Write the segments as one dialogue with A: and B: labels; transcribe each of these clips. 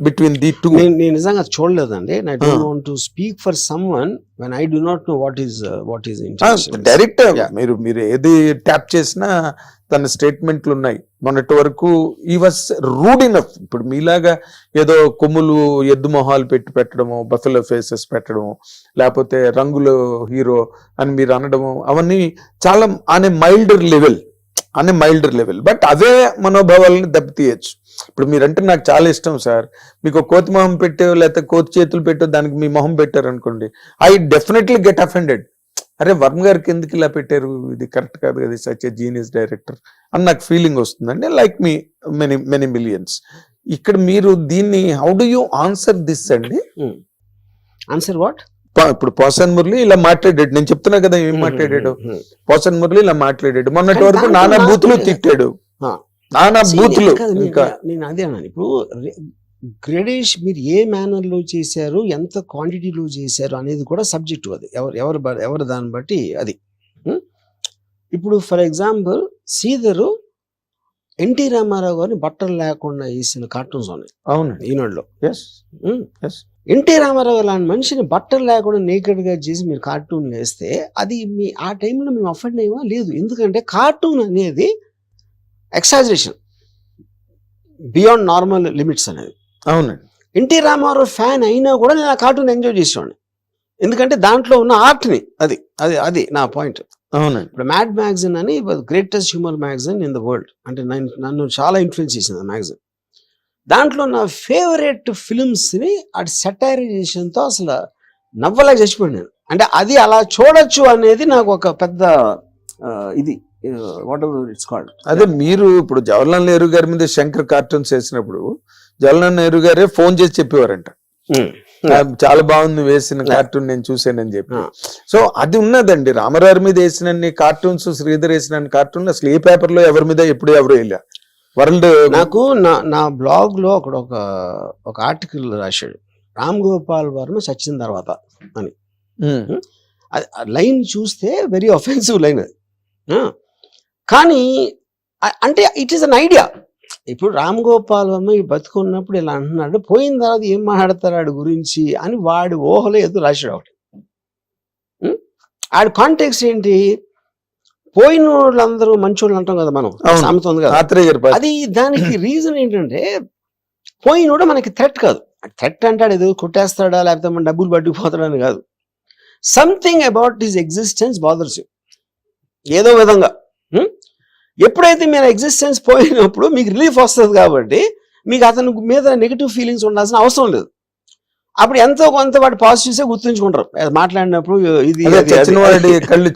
A: Between the two.
B: నేను నిజంగా చూడలేదండి. I don't want to speak for someone when I do not know what is intention.
A: Direct మీరు ఏది tap చేసినా తన స్టేట్మెంట్లు ఉన్నాయి. మొన్నటి వరకు ఈ వాజ్ రూడ్ ఇనఫ్. ఇప్పుడు మీలాగా ఏదో కొమ్ములు ఎద్దు మొహాలు పెట్టడము, బఫెలో ఫేసెస్ పెట్టడము, లేకపోతే రంగులు హీరో అని మీరు అనడము, అవన్నీ చాలా అనే మైల్డర్ లెవెల్. బట్ అవే మనోభావాలని దెబ్బతీయచ్చు. ఇప్పుడు మీరంటే నాకు చాలా ఇష్టం సార్. మీకు కోతి మొహం పెట్టో లేకపోతే కోతి చేతులు పెట్టో దానికి మీ మొహం పెట్టారు అనుకోండి, ఐ డెఫినెట్లీ గెట్ అఫెండెడ్. అరే వర్మ గారికి ఎందుకు ఇలా పెట్టారు, ఇది కరెక్ట్ కాదు కదా, సచ్ ఏ జీనియస్ డైరెక్టర్ అని నాకు ఫీలింగ్ వస్తుందండి. Like me many millions. ఇక్కడ మీరు దీన్ని how do you answer this అండి?
B: Answer what?
A: ఇప్పుడు పోసాన్ మురళి ఇలా మాట్లాడాడు, నేను చెప్తున్నా కదా ఏం మాట్లాడాడు. పోసాన్ మురళి ఇలా మాట్లాడాడు, మొన్నటి వరకు నానా బూతులు తిట్టాడు, నానా బూతులు. ఇంకా
B: నేను అదే అన్నాను. ఇప్పుడు గ్రేడేష్ మీరు ఏ మేనర్ లో చేశారు, ఎంత క్వాంటిటీలో చేశారు అనేది కూడా సబ్జెక్టు. అది ఎవరు దాన్ని బట్టి అది. ఇప్పుడు ఫర్ ఎగ్జాంపుల్ శ్రీధరు ఎన్టీ రామారావు గారిని బట్టలు లేకుండా వేసిన కార్టూన్స్ ఉన్నాయి.
A: అవును,
B: ఈనాడులో.
A: ఎన్టీ
B: రామారావు లాంటి మనిషిని బట్టలు లేకుండా నేకెడ్ గా చేసి మీరు కార్టూన్ వేస్తే అది ఆ టైంలో మేము అఫెండ్ అయ్యమా? లేదు. ఎందుకంటే కార్టూన్ అనేది ఎక్సాజరేషన్ బియాండ్ నార్మల్ లిమిట్స్ అనేది.
A: అవునండి.
B: ఎన్టీ రామారావు ఫ్యాన్ అయినా కూడా నేను ఆ కార్టూన్ ఎంజాయ్ చేసేవాడిని, ఎందుకంటే దాంట్లో ఉన్న ఆర్ట్ని. అది నా పాయింట్.
A: అవునండి.
B: ఇప్పుడు మ్యాడ్ మ్యాగజైన్ అని greatest humour magazine in the world, అంటే నన్ను చాలా ఇన్ఫ్లుయెన్స్ చేసింది ఆ మ్యాగజైన్. దాంట్లో నా ఫేవరెట్ ఫిల్మ్స్ని అటు సెటైరైజేషన్తో అసలు నవ్వలేక చచ్చిపోయాను నేను. అంటే అది అలా చూడొచ్చు అనేది నాకు ఒక పెద్ద ఇది వాట్ ఎవర్ ఇట్స్ కాల్డ్.
A: అదే మీరు ఇప్పుడు జవహర్లాల్ నెహ్రూ గారి మీద శంకర్ కార్టూన్స్ వేసినప్పుడు జవహర్లాల్ నెహ్రూ గారే ఫోన్ చేసి చెప్పేవారంట, చాలా బాగుంది వేసిన కార్టూన్, నేను చూసానని చెప్పి. సో అది ఉన్నదండి. రామారావు మీద వేసిన కార్టూన్స్, శ్రీధర్ వేసిన కార్టూన్ అసలు ఏ పేపర్ లో ఎవరి మీద ఎప్పుడు ఎవరు వెళ్ళా వరల్డ్.
B: నాకు నా బ్లాగ్ లో అక్కడ ఒక ఆర్టికల్ రాశాడు, రామ్ గోపాల్ వర్మ చచ్చిన తర్వాత అని. లైన్ చూస్తే వెరీ అఫెన్సివ్ లైన్ అది. కానీ అంటే ఇట్ ఈస్ అన్ ఐడియా. ఇప్పుడు రామ్ గోపాల్ వర్మ బతుకున్నప్పుడు ఇలా అంటున్నాడు, పోయిన తర్వాత ఏం మాట్లాడతారు ఆడి గురించి అని వాడి ఊహలో ఏదో రాశాడు ఒకటి. ఆడి కాంటెక్స్ట్ ఏంటి, పోయిన వాళ్ళందరూ మంచోళ్ళు అంటాం కదా మనం, సామెత ఉంది కదా. అది దానికి రీజన్ ఏంటంటే పోయినోడు మనకి థ్రెట్ కాదు. థ్రెట్ అంటాడు ఏదో కొట్టేస్తాడా లేకపోతే మన డబ్బులు పట్టుకుపోతాడని కాదు. Something about his existence bothers you ఏదో విధంగా. ఎప్పుడైతే మీరు ఎగ్జిస్టెన్స్ పోయినప్పుడు మీకు రిలీఫ్ వస్తుంది కాబట్టి మీకు అతని మీద నెగిటివ్ ఫీలింగ్స్ ఉండాల్సిన అవసరం లేదు. అప్పుడు ఎంతో కొంత వాటి పాజిటివ్సే గుర్తుంచుకుంటారు మాట్లాడినప్పుడు. ఇది
A: కళ్ళు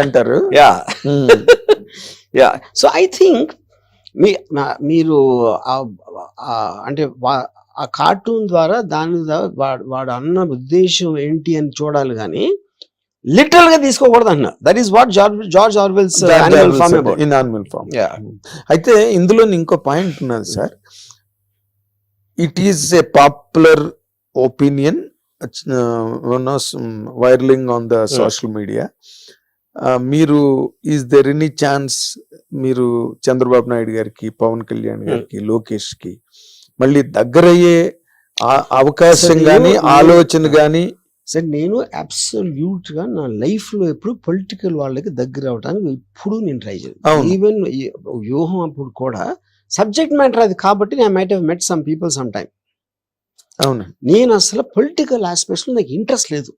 A: అంటారు.
B: యా సో ఐ థింక్ మీరు అంటే ఆ కార్టూన్ ద్వారా దాని వాడు అన్న ఉద్దేశం ఏంటి అని చూడాలి కానీ లిటరల్ గా తీసుకోకూడదు అన్న. That is what George Orwell's Animal Farm.
A: అయితే ఇందులో ఇంకో పాయింట్ ఉన్నది sir. It is a popular opinion viraling on the social media. మీరు ఈజ్ దెర్ ఎనీ ఛాన్స్ మీరు చంద్రబాబు నాయుడు గారికి, పవన్ కళ్యాణ్ గారికి, లోకేష్ కి మళ్ళీ దగ్గరయ్యే అవకాశం గాని ఆలోచన గాని?
B: సార్ నేను అబ్సల్యూట్ గా నా లైఫ్ లో ఎప్పుడు పొలిటికల్ వాళ్ళకి దగ్గర అవడానికి ఎప్పుడు నేను ట్రై చేయను. ఈవెన్ వ్యూహం అప్పుడు కూడా సబ్జెక్ట్ మ్యాటర్ అది కాబట్టి I might have met some people some time.
A: అవును,
B: నేను అసలు పొలిటికల్ ఆస్పెక్ట్స్ లో నాకు ఇంట్రెస్ట్ లేదు.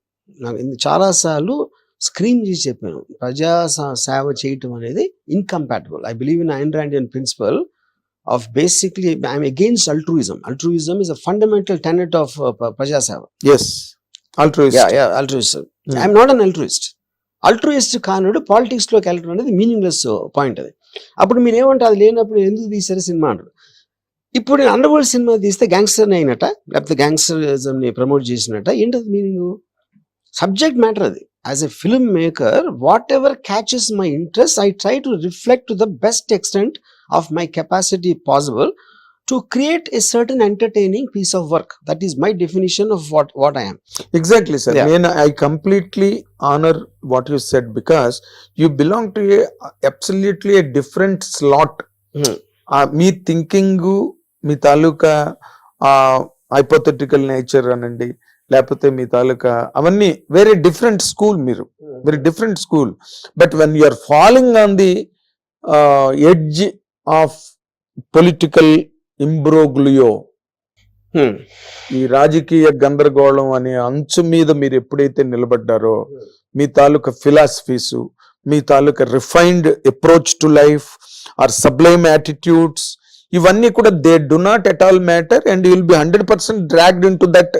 B: నాకు చాలాసార్లు స్క్రీన్ చేసి చెప్పాను, ప్రజా సేవ చేయటం అనేది incompatible. I believe in Ayn Randian principle of basically I'm against altruism. Altruism is a fundamental tenet of ప్రజా సేవ.
A: Yes, altruist.
B: Yeah, altruism. I'm not an altruist. Altruist కానుడు పాలిటిక్స్ లోకి వెళ్ళడం అనేది మీనింగ్లెస్ పాయింట్. అది అప్పుడు మీరు ఏమంటే అది లేనప్పుడు ఎందుకు తీసారు సినిమా అంటారు. ఇప్పుడు నేను అండర్ వరల్డ్ సినిమా తీస్తే గ్యాంగ్స్టర్ అయినట, లేకపోతే గ్యాంగ్స్టరిజం ని ప్రమోట్ చేసినట్ట, ఏంటది మీనింగ్? సబ్జెక్ట్ మ్యాటర్ అది. As a film maker, what ever catches my interest, I try to reflect to the best extent of my capacity possible to create a certain entertaining piece of work. That is my definition of what I am.
A: Exactly, sir. Yeah. I completely honor what you said because you belong to absolutely a different slot. Me thinking మీ తాలూకా hypothetical nature అనండి, లేకపోతే మీ తాలూకా అవన్నీ very different school, మీరు very different school. But when you are following on the edge of political imbroglio, ఈ రాజకీయ గందరగోళం అనే అంచు మీద మీరు ఎప్పుడైతే నిలబడ్డారో, మీ తాలూకా ఫిలాసఫీస్, మీ తాలూకా refined approach to life or sublime attitudes, ఇవన్నీ కూడా they do not at all matter, and you will be 100% dragged into that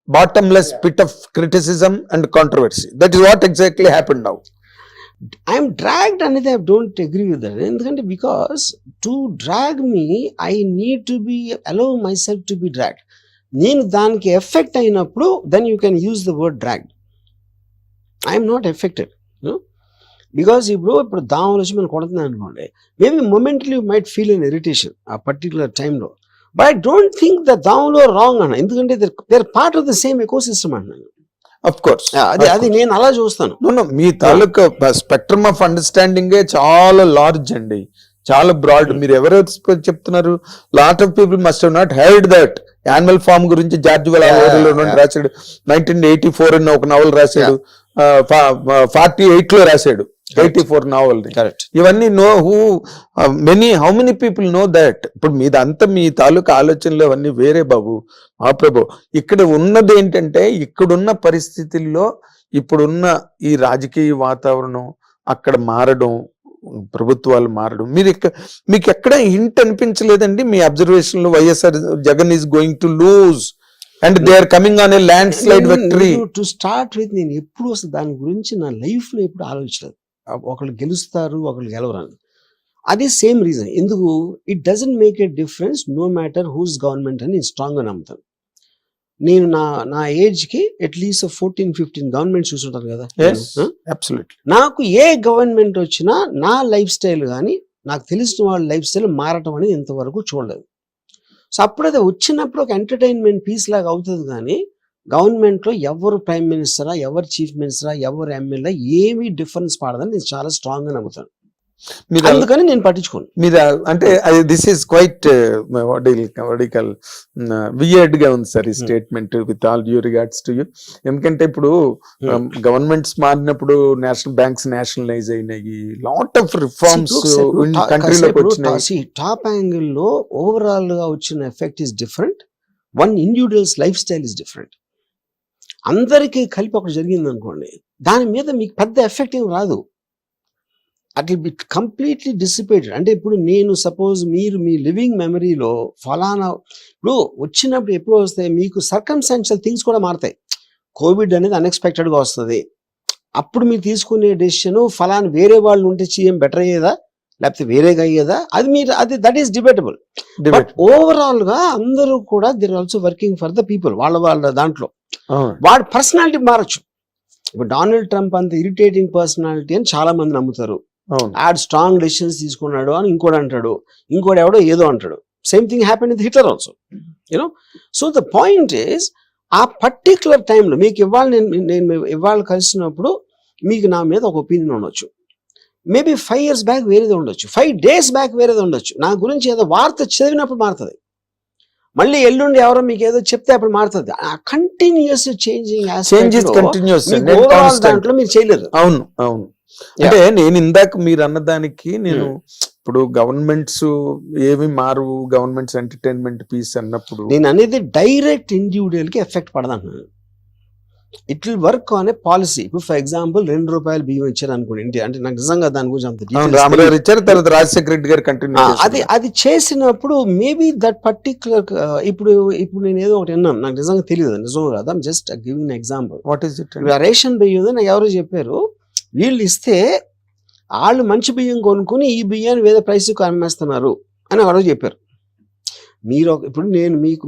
A: bottomless pit of criticism and controversy. That is what exactly happened now.
B: I'm dragged అనేది I don't agree with that. ఎందుకంటే because to drag me I need to be allow myself to be dragged. నేను దానికి effect అయినప్పుడు then you can use the word dragged. I'm not affected because ఇప్పుడు దాములు వచ్చి మనం కొడుతున్నాను అనుకోండి, maybe momentarily you might feel an irritation ఆ పర్టికులర్ టైంలో, but I don't think the దాములు wrong అన్న. ఎందుకంటే they are part of the same ecosystem అంటున్నాను.
A: అఫ్ కోర్స్
B: అది నేను అలా చూస్తాను.
A: మీ తాలూకా స్పెక్ట్రమ్ ఆఫ్ అండర్స్టాండింగ్ చాలా లార్జ్ అండి, చాలా బ్రాడ్. మీరు ఎవరెవరు చెప్తున్నారు? Lot of people must have not heard that. Animal Farm గురించి జార్జ్ వెల్ రాశాడు, 1984 అన్న ఒక నవల్ రాశాడు, 48 లో రాశాడు 84 నావల్. ఇవన్నీ how many people know that? ఇప్పుడు మీదంతా మీ తాలూకా ఆలోచనలు అవన్నీ వేరే బాబు, మా ప్రభు. ఇక్కడ ఉన్నది ఏంటంటే, ఇక్కడున్న పరిస్థితుల్లో ఇప్పుడున్న ఈ రాజకీయ వాతావరణం అక్కడ మారడం, ప్రభుత్వాలు మారడం, మీకు ఎక్కడ హింట్ అనిపించలేదండి మీ అబ్జర్వేషన్ లో? YSR Jagan is going to lose and they are coming on a landslide victory.
B: To start with, నేను ఎప్పుడు అసలు దాని గురించి నా లైఫ్ లో ఎప్పుడు ఆలోచించలేదు. ఒకళ్ళు గెలుస్తారు, ఒకళ్ళు గెలవరని. అది సేమ్ రీజన్. ఎందుకు? It doesn't make a difference no matter whose government అని నేను స్ట్రాంగ్ గా నమ్ముతాను. నేను నా ఏజ్ కి అట్లీస్ట్ 14-15 గవర్నమెంట్ చూసుంటాను కదా. నాకు ఏ గవర్నమెంట్ వచ్చినా నా లైఫ్ స్టైల్ కానీ, నాకు తెలిసిన వాళ్ళ లైఫ్ స్టైల్ మారటం అనేది ఇంతవరకు చూడలేదు. సో అప్పుడైతే వచ్చినప్పుడు ఒక ఎంటర్టైన్మెంట్ పీస్ లాగా అవుతుంది, కానీ గవర్నమెంట్ లో ఎవరు ప్రైమ్ మినిస్టరా, ఎవరు చీఫ్ మినిస్టరా, ఎవరు ఎమ్మెల్యే ఏమీ డిఫరెన్స్ పడదని నేను చాలా స్ట్రాంగ్ గా నమ్ముతాను. అందుకని నేను పట్టించుకోను.
A: మీరు అంటే దిస్ ఈస్ క్వైట్ వియర్డ్ గా ఉంది సార్ ఈ statement, with all due regards to you. ఎందుకంటే ఇప్పుడు గవర్నమెంట్స్ మారినప్పుడు నేషనల్ బ్యాంక్స్ నేషనలైజ్ అయినాయి, లాట్ ఆఫ్ రిఫార్మ్స్ కంట్రీలోకి వచ్చినాయి.
B: టాప్ యాంగిల్ లో ఓవరాల్ గా వచ్చిన effect is different, one individuals life style is different. అందరికీ కలిపి ఒకటి జరిగింది అనుకోండి, దాని మీద మీకు పెద్ద ఎఫెక్ట్ ఏం రాదు. At will be completely dissipated. అంటే ఇప్పుడు నేను సపోజ్ మీరు మీ లివింగ్ మెమరీలో ఫలానా, ఇప్పుడు వచ్చినప్పుడు ఎప్పుడు వస్తాయి మీకు సర్కమ్స్టాన్షియల్ థింగ్స్ కూడా మారుతాయి. కోవిడ్ అనేది అన్ఎక్స్పెక్టెడ్గా వస్తుంది, అప్పుడు మీరు తీసుకునే డెసిషన్ ఫలానా వేరే వాళ్ళు ఉంటే సీఎం బెటర్ అయ్యేదా లేకపోతే వేరేగా అయ్యేదా, అది that is debatable. But overall గా అందరూ కూడా they are also working for the people. వాళ్ళ దాంట్లో వాడి పర్సనాలిటీ మారచ్చు. ఇప్పుడు డొనాల్డ్ ట్రంప్ అంత ఇరిటేటింగ్ పర్సనాలిటీ అని చాలా మంది నమ్ముతారు. ఆడ్ స్ట్రాంగ్ డెసిషన్స్ తీసుకున్నాడు అని ఇంకోటి అంటాడు, ఇంకోటి ఎవడో ఏదో అంటాడు. Same thing happen with Hitler also, you know. So the point is, ఆ పర్టికులర్ టైంలో మీకు నేను ఇవాళ కలిసినప్పుడు మీకు నా మీద ఒక ఒపీనియన్ ఉండొచ్చు. మేబీ 5 years బ్యాక్ వేరేది ఉండొచ్చు, 5 days బ్యాక్ వేరేది ఉండొచ్చు. నా గురించి ఏదో వార్త చదివినప్పుడు మారుతుంది, మళ్ళీ ఎల్లుండి ఎవరో మీకు ఏదో చెప్తే అప్పుడు మారుతుంది. ఆ కంటిన్యూస్ చేంజింగ్ దాంట్లో మీరు చేయలేదు.
A: అవును అవును. అంటే నేను ఇందాక మీరు అన్నదానికి నేను ఇప్పుడు గవర్నమెంట్స్ ఏమి మారు, గవర్నమెంట్స్ ఎంటర్టైన్మెంట్ పీస్ అన్నప్పుడు
B: నేను అనేది డైరెక్ట్ ఇండివిజువల్ కి ఎఫెక్ట్ పడదన్నాను. It will work on a policy. ఇప్పుడు ఫర్ ఎగ్జాంపుల్ ₹2 బియ్యం ఇచ్చారు అనుకోండి, అంటే నాకు నిజంగా దాని గురించి అంత
A: రామగారు ఇచ్చారు, తర్వాత రాజశేఖర రెడ్డి గారు కంటిన్యూ
B: అది చేసినప్పుడు మేబీ దట్ పర్టికులర్ ఇప్పుడు నేను ఏదో ఒకటి విన్నాను, నాకు నిజంగా తెలియదు నిజం కాదు, just giving example.
A: What is it?
B: Ration బియ్యం నాకు ఎవరో చెప్పారు, వీళ్ళు ఇస్తే వాళ్ళు మంచి బియ్యం కొనుక్కుని ఈ బియ్యాన్ని వేరే ప్రైస్కి అమ్మేస్తున్నారు అని ఎవరో చెప్పారు. మీరు ఇప్పుడు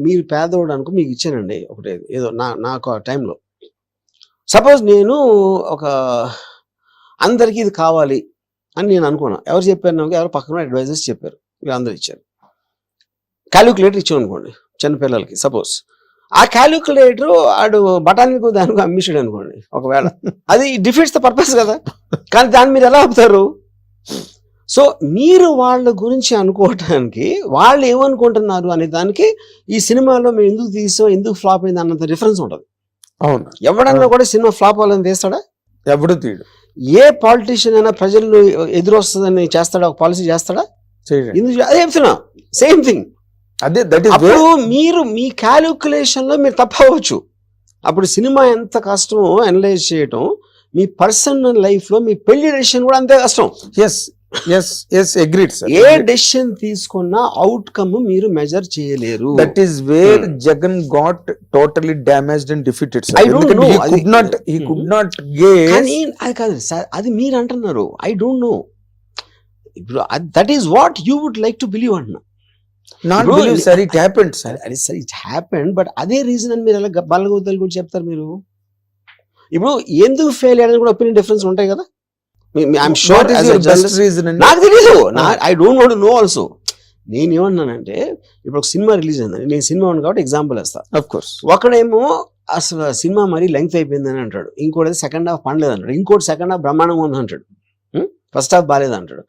B: మీరు పేదవాడు అనుకో మీకు ఇచ్చానండి ఒకటి ఏదో నాకు ఆ టైంలో. సపోజ్ నేను ఒక అందరికీ ఇది కావాలి అని నేను అనుకున్నా, ఎవరు చెప్పారు నాకు? ఎవరు పక్కన అడ్వైజర్స్ చెప్పారు, వీళ్ళందరూ ఇచ్చారు. క్యాలిక్యులేటర్ ఇచ్చాం అనుకోండి చిన్నపిల్లలకి, సపోజ్ ఆ క్యాలిక్యులేటర్ ఆడు బఠానీకు దానికి అమ్మించాడు అనుకోండి ఒకవేళ, అది డిఫీట్స్ ద పర్పస్ కదా. కానీ దాన్ని మీరు ఎలా ఆపుతారు? సో మీరు వాళ్ళ గురించి అనుకోవటానికి వాళ్ళు ఏమనుకుంటున్నారు అనే దానికి ఈ సినిమాలో మేము ఎందుకు తీసాం ఎందుకు ఫ్లాప్ అయింది అన్నంత డిఫరెన్స్ ఉంటుంది.
A: అవును,
B: ఎవడన్నా కూడా సినిమా ఫ్లాప్ అవ్వాలని తీస్తాడా?
A: ఎవడు తీయడు.
B: ఏ పాలిటీషియన్ అయినా ప్రజలు ఎదురొస్తుందని చేస్తాడా? ఒక పాలసీ చేస్తాడా? ఎందుకు? అదే చెప్తున్నా, సేమ్ థింగ్.
A: అదే దట్ ఈస్
B: అప్పుడు మీరు మీ క్యాలిక్యులేషన్ లో మీరు తప్పవచ్చు. అప్పుడు సినిమా ఎంత కష్టమో అనలైజ్ చేయటం, మీ పర్సనల్ లైఫ్ లో మీ పెళ్లి డెసిషన్ కూడా అంతే కష్టం. ఏ డెసిషన్ తీసుకున్నా అవుట్కమ్ మీరు మెజర్ చేయలేరు.
A: That is where Jagan got totally damaged and defeated.
B: I don't know.
A: He could not guess.
B: కానీ అది కాదు సార్, అది మీరు అంటున్నారు. I don't know. ఇప్పుడు that is what you would like to believe అంటున్నా.
A: Not believe, sir, it happened, sir.
B: అదే sir, it happened. But అదే రీజన్ అని మీరు ఎలా బల్లగొద్దలు కూడా చెప్తారు మీరు? ఇప్పుడు ఎందుకు ఫెయిల్ అయ్యారని కూడా ఒపీనియన్ డిఫరెన్స్ ఉంటాయి కదా. ఐఎమ్ షూర్ నాకు తెలీదు. I don't want to know also. నేను ఏమన్నానంటే, ఇప్పుడు ఒక సినిమా రిలీజ్ అయిందని, నేను సినిమా ఉంది కాబట్టి ఎగ్జాంపుల్ వేస్తాను.
A: Of course.
B: ఒకడేమో అసలు సినిమా మరీ లెంగ్త్ అయిపోయిందని అంటాడు, ఇంకోటి సెకండ్ హాఫ్ పండలేదు అంటాడు, ఇంకోటి సెకండ్ హాఫ్ బ్రహ్మాండంగా ఉంది అంటాడు, ఫస్ట్ హాఫ్ బాగాలేదు అంటాడు.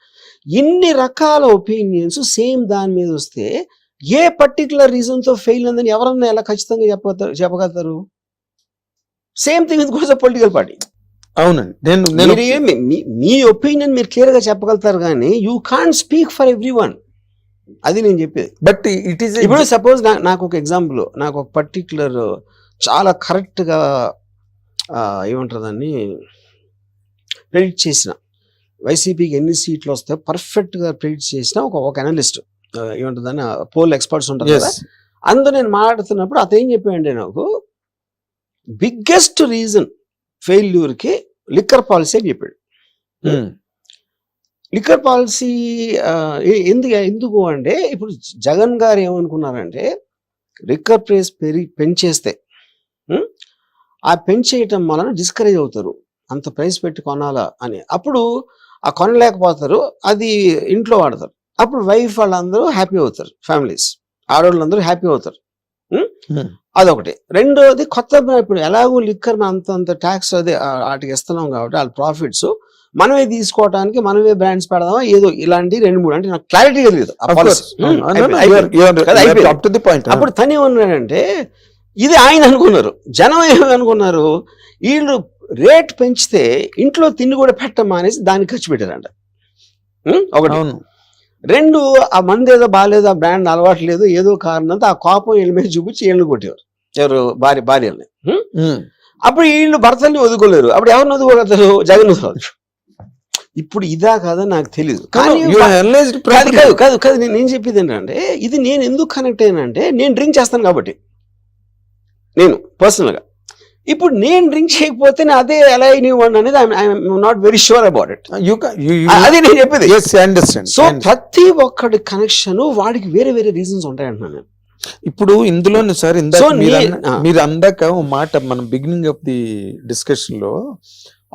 B: ఇన్ని రకాల ఒపీనియన్స్ సేమ్ దాని మీద వస్తే ఏ పర్టికులర్ రీజన్ తో ఫెయిల్ అయిందని ఎవరన్నా ఎలా ఖచ్చితంగా చెప్పగలుగుతారు? Same thing with political party.
A: అవునండి,
B: మీ ఒపీనియన్ మీరు క్లియర్ గా చెప్పగలుగుతారు, కానీ you can't speak for every one. అది నేను చెప్పేది.
A: బట్ ఇట్ ఈస్
B: ఇప్పుడు సపోజ్ నాకు ఒక ఎగ్జాంపుల్, నాకు ఒక పర్టికులర్ చాలా కరెక్ట్ గా ఏమంటారు దాన్ని ప్రెడిక్ట్ చేసిన, వైసీపీకి ఎన్ని సీట్లు వస్తాయో పర్ఫెక్ట్ గా ప్రెడిక్ట్ చేసిన ఒక అనలిస్ట్, ఏమంటుంది దాన్ని పోల్ ఎక్స్పర్ట్స్ ఉంటారు కదా, అందులో నేను మాట్లాడుతున్నప్పుడు అతను ఏం చెప్పాడంటే, నాకు బిగ్గెస్ట్ రీజన్ ఫెయిల్యూర్ కి లిక్కర్ పాలసీ అని చెప్పాడు. లిక్కర్ పాలసీ ఎందుకు అంటే, ఇప్పుడు జగన్ గారు ఏమనుకున్నారంటే, లిక్కర్ ప్రైస్ పెంచేస్తే ఆ పెంచేయటం వలన డిస్కరేజ్ అవుతారు, అంత ప్రైస్ పెట్టి కొనాలా అని. అప్పుడు ఆ కొనలేకపోతారు, అది ఇంట్లో వాడతారు. అప్పుడు వైఫ్ వాళ్ళందరూ హ్యాపీ అవుతారు, ఫ్యామిలీస్ ఆడవాళ్ళందరూ హ్యాపీ అవుతారు. అదొకటి. రెండోది, కొత్త ఇప్పుడు ఎలాగో లిక్కర్ అంత ట్యాక్స్ అదే వాటికి ఇస్తున్నాం కాబట్టి వాళ్ళ ప్రాఫిట్స్ మనమే తీసుకోవడానికి మనమే బ్రాండ్స్ పెడదామా ఏదో ఇలాంటి 2-3 అంటే నాకు క్లారిటీగా తెలియదు. అప్పుడు తను ఏమన్నాడంటే, ఇది ఆయన అనుకున్నారు, జనం ఏమనుకున్నారు, వీళ్ళు రేట్ పెంచితే ఇంట్లో తిండి కూడా పెట్టమా అనేసి దానికి ఖర్చు పెట్టారంట. ఒకటి. రెండు, ఆ మంది ఏదో బాగాలేదు, ఆ బ్రాండ్ అలవాటు లేదు, ఏదో కారణంతో ఆ కోపం వీళ్ళ మీద చూపించి వీళ్ళని కొట్టేవారు, ఎవరు భార్యల్ని. అప్పుడు వీళ్ళు భర్తల్ని వదుకోలేరు, అప్పుడు ఎవరిని వదుకోగలుగుతారు? జగన్ వదుకోవచ్చు. ఇప్పుడు ఇదా కాదా నాకు తెలియదు, కానీ కాదు నేను చెప్పేది ఏంటంటే, ఇది నేను ఎందుకు కనెక్ట్ అయ్యానంటే, నేను డ్రింక్ చేస్తాను కాబట్టి, నేను పర్సనల్ గా. ఇప్పుడు నేను డ్రింక్ చేయకపోతే అదే ఎలా అయినవ్వండి అనేది I'm not very sure about it. అదే నేను చెప్పేది. సో ప్రతి ఒక్కడి కనెక్షన్ వాడికి వేరే వేరే రీజన్స్ ఉంటాయంటున్నాను నేను.
A: ఇప్పుడు ఇందులో సార్ మీరు అందాక ఓ మాట మనం బిగినింగ్ ఆఫ్ ది డిస్కషన్ లో,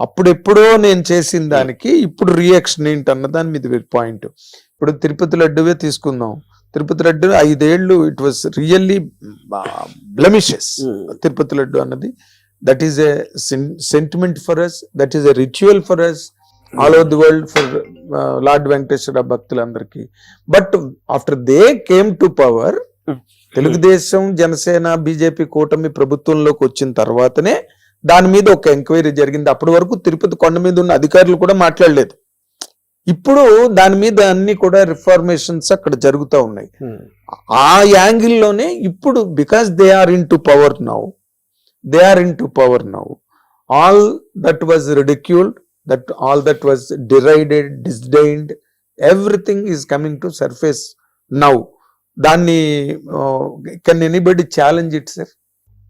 A: అప్పుడెప్పుడో నేను చేసిన దానికి ఇప్పుడు రియాక్షన్ ఏంటి అన్న దాని మీద పాయింట్. ఇప్పుడు తిరుపతి లడ్డువే తీసుకుందాం. తిరుపతి లడ్డు 5 ఏళ్ళు it was really blemishes. Tirupati laddu అన్నది that is a sentiment for us, that is a ritual for us all over the world, for lord Venkateswara భక్తులందరికీ. But after they came to power, Telugu Desam Janasena BJP కూటమి ప్రభుత్వంలోకి వచ్చిన తర్వాతనే దాని మీద ఒక ఎంక్వైరీ జరిగింది. అప్పటి వరకు తిరుపతి కొండ మీద ఉన్న అధికారులు కూడా మాట్లాడలేదు. ఇప్పుడు దాని మీద అన్ని కూడా రిఫార్మేషన్స్ అక్కడ జరుగుతూ ఉన్నాయి. ఆ యాంగిల్లోనే ఇప్పుడు because they are into power now, all that was ridiculed, that all that was derided, disdained, everything is coming to surface now. దాన్ని can anybody challenge it sir?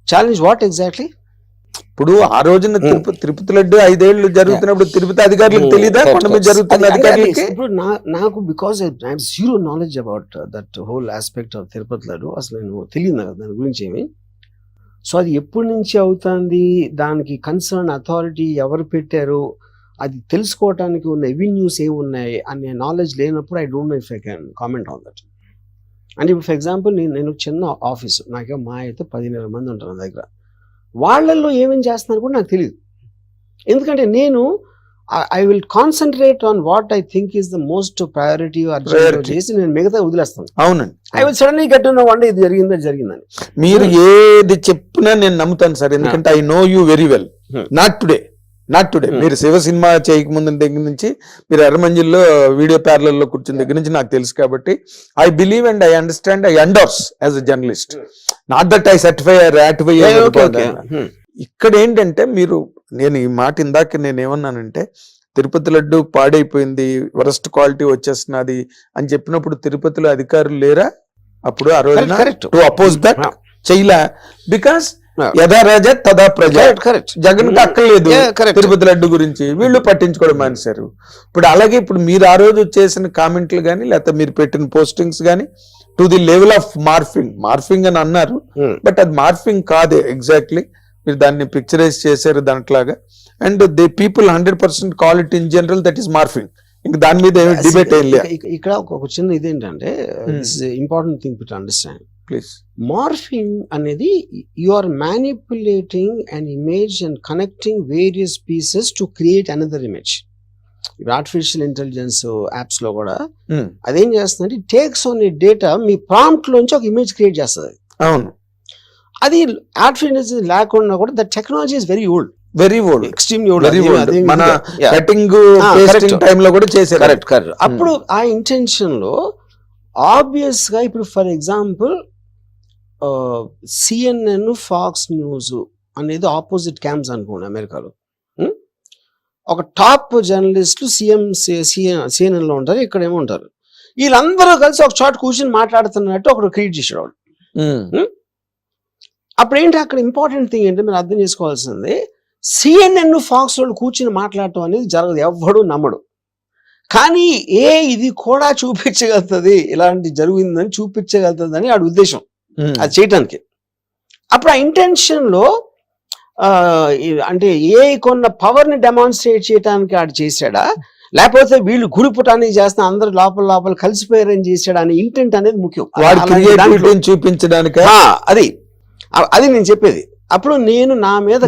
B: Challenge what exactly?
A: ఇప్పుడు ఆ రోజున తిరుపతి లడ్డు 5 ఏళ్ళు జరుగుతున్నప్పుడు తిరుపతి అధికారులకు తెలియదా కొండ మీద జరుగుతున్న అధికారులకి?
B: ఇప్పుడు నాకు because I have zero knowledge about that whole aspect of Tirupati laddu, అసలు నేను తెలియదు కదా దాని గురించి ఏమి. సో అది ఎప్పటి నుంచి అవుతుంది, దానికి కన్సర్న్ అథారిటీ ఎవరు పెట్టారు, అది తెలుసుకోవటానికి ఉన్న ఎవెన్యూస్ ఏమున్నాయి అనే నాలెడ్జ్ లేనప్పుడు I don't no if I can comment on that. అంటే ఇప్పుడు ఫర్ ఎగ్జాంపుల్ నేను చిన్న ఆఫీసు, నాకే మా అయితే 10,000 మంది ఉంటారు నా దగ్గర, వాళ్ళల్లో ఏమేమి చేస్తున్నారు కూడా నాకు తెలియదు. ఎందుకంటే నేను I will concentrate on what I think is the most priority చేసి నేను మిగతా వదిలేస్తాను.
A: అవునండి.
B: I will suddenly get to know one day ఇది జరిగిందని.
A: మీరు ఏది చెప్పినా నేను నమ్ముతాను సార్, ఎందుకంటే I know you very well. Not today. మీరు శివ సినిమా చేయకముందు దగ్గర నుంచి, మీరు ఎర్రమంజిల్లో వీడియో ప్యారలల్లో కూర్చున్న దగ్గర నుంచి నాకు తెలుసు కాబట్టి I believe and I understand, I endorse as a journalist. Not that I certify ratify. ఇక్కడ ఏంటంటే నేను ఈ మాట ఇందాక నేను ఏమన్నానంటే, తిరుపతి లడ్డు పాడైపోయింది, వరస్ట్ క్వాలిటీ వచ్చేస్తున్నది అని చెప్పినప్పుడు తిరుపతిలో అధికారులు లేరా అప్పుడు ఆ రోజున టు అపోజ్ దట్? చెయ్యలా. బికాస్ యథా రాజా తదా ప్రజ. జగన్ అక్కర్లేదు తిరుపతి లడ్డు గురించి, వీళ్ళు పట్టించుకోవడం మానేశారు. ఇప్పుడు అలాగే ఇప్పుడు మీరు ఆ రోజు చేసిన కామెంట్లు కానీ లేకపోతే మీరు పెట్టిన పోస్టింగ్స్ కానీ to the level of morphing అని అన్నారు, బట్ అది మార్ఫింగ్ కాదే ఎగ్జాక్ట్లీ. మీరు దాన్ని పిక్చరైజ్ చేశారు దాంట్లాగా, and the people 100% call it in general that is morphing. ఇంకా దాని మీద ఏమి డిబేట్ ఏం లేదు.
B: ఇక్కడ ఒక చిన్న ఇదేంటంటే, important thing to understand.
A: Please.
B: Morphing అనేది you are manipulating an image and connecting various pieces to create another image. Artificial intelligence apps లో కూడా అదేం చేస్తుందంటే, టేక్స్ ఆన్ ఏ డేటా, మీ ప్రాంప్ట్ లోంచి ఒక ఇమేజ్ క్రియేట్ చేస్తుంది.
A: అవును.
B: అది ఆర్టిఫిషియల్ లేకుండా కూడా the technology is very old,
A: extremely old. మన కటింగ్ పేస్టింగ్ టైం లో కూడా చేశారు.
B: కరెక్ట్. అప్పుడు ఆ ఇంటెన్షన్ లో ఆబ్వియస్ గా, ఇప్పుడు for example CNN, Fox News అనేది ఆపోజిట్ క్యాంప్స్ అనుకోండి అమెరికాలో. ఒక టాప్ జర్నలిస్టులు CNN లో ఉంటారు, ఇక్కడ ఏమో ఉంటారు. వీళ్ళందరూ కలిసి ఒక చోట కూర్చొని మాట్లాడుతున్నట్టు ఒకడు క్రియేట్ చేసేవాళ్ళు. అప్పుడు ఏంటి, అక్కడ ఇంపార్టెంట్ థింగ్ ఏంటంటే మీరు అర్థం చేసుకోవాల్సింది, CNN, ఫాక్స్ వాళ్ళు కూర్చుని మాట్లాడటం అనేది జరగదు, ఎవ్వడు నమ్మడు. కానీ ఇది కూడా చూపించగలుగుతుంది, ఇలాంటి జరిగిందని చూపించగలుగుతుంది అని వాడి ఉద్దేశం అది చేయటానికి. అప్పుడు ఆ ఇంటెన్షన్ లో అంటే కొన్న పవర్ ని డెమాన్స్ట్రేట్ చేయడానికి ఆడు చేశాడా, లేకపోతే వీళ్ళు గుడిపుటాన్ని చేస్తున్న అందరు లోపల కలిసిపోయారని చేశాడా అనే ఇంటెంట్ అనేది ముఖ్యం.
A: చూపించడానికి
B: అది నేను చెప్పేది. అప్పుడు నేను నా మీద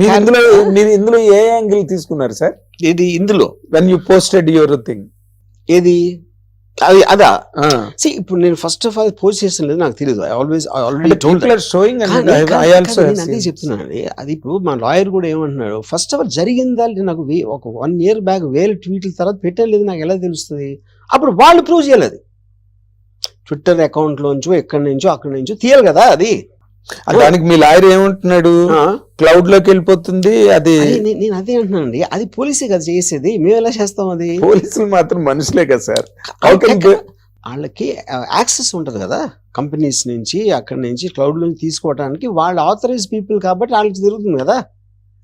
A: ఇందులో ఏ యాంగిల్ తీసుకున్నారు సార్?
B: ఇది ఇందులో
A: when you posted your thing
B: ఏది అదా ఇప్పుడు నేను ఫస్ట్ ఆఫ్ ఆల్ పోస్ట్ చేసిన లేదు, నాకు తెలియదు. అదే చెప్తున్నానండి. అది ఇప్పుడు మా లాయర్ కూడా ఏమంటున్నాడు, ఫస్ట్ ఆఫ్ ఆల్ జరిగిందా నాకు ఒక 1 year బ్యాక్ 1000 ట్వీట్ల తర్వాత పెట్టలేదు, నాకు ఎలా తెలుస్తుంది? అప్పుడు వాళ్ళు ప్రూవ్ చేయలేదు. ట్విట్టర్ అకౌంట్ లోంచో ఎక్కడి నుంచో అక్కడి నుంచో తీయాలి కదా. అది
A: దానికి మీ లాయర్ ఏమంటున్నాడు, క్లౌడ్ లోకి వెళ్ళిపోతుంది అది.
B: నేను అదే అంటున్నానండి, అది పోలీసే కదా చేసేది, మేము ఎలా చేస్తాం? అది
A: పోలీసులు మాత్రం మనుషులే కదా సార్.
B: వాళ్ళకి యాక్సెస్ ఉంటది కదా కంపెనీస్ నుంచి, అక్కడి నుంచి క్లౌడ్ నుంచి తీసుకోవడానికి. వాళ్ళు ఆథరైజ్ పీపుల్ కాబట్టి వాళ్ళకి జరుగుతుంది కదా.